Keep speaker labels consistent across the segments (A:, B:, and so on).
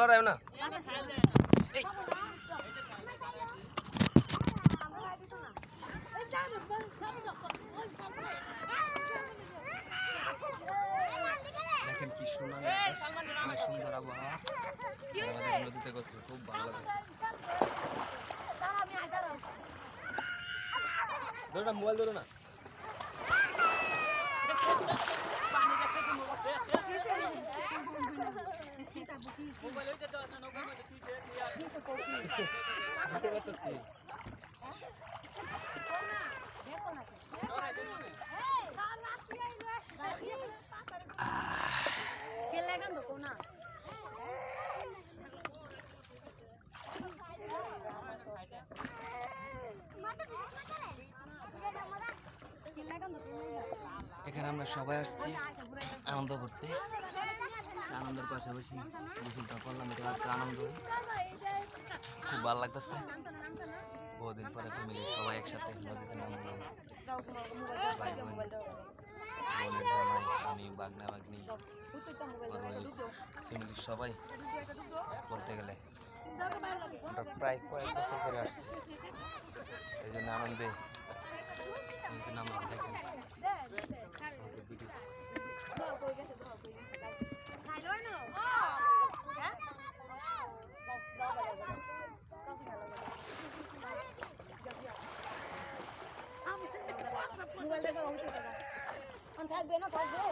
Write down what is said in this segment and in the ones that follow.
A: লড়াই না দেখেন কি সুন্দর অনেক সুন্দর আবহাওয়া আমাদের নদীতে গোসল খুব ভালো লাগছে ধরো না মোবাইল ধরো না এখানে আমরা সবাই আসছি আনন্দ করতে আনন্দের পাশাপাশি গোসলটা করলাম এটা একটা আনন্দ খুব ভালো লাগতেছে বহুদিন পরে ফ্যামিলির সবাই একসাথে নদীতে নামলাম ভাই বোন বোনের জামাই আমি বাগনা বাগনি ফ্যামিলির সবাই বলতে গেলে আমরা প্রায় কয়েক বছর করে আসছি এই জন্য আনন্দে নামলাম দেখেন
B: থাকবে না থাকবে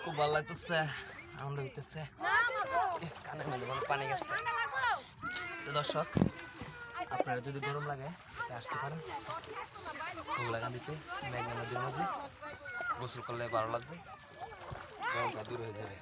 A: খুব ভালো লাগতেছে আনন্দ হইতেছে কানের মধ্যে পানি গেছে তো দর্শক আপনারা যদি গরম লাগে আসতে পারেন লাগান-দিতে মেঘনা নদীর মাঝে গোসল করলে ভালো লাগবে গরমটা দূর হয়ে যাবে।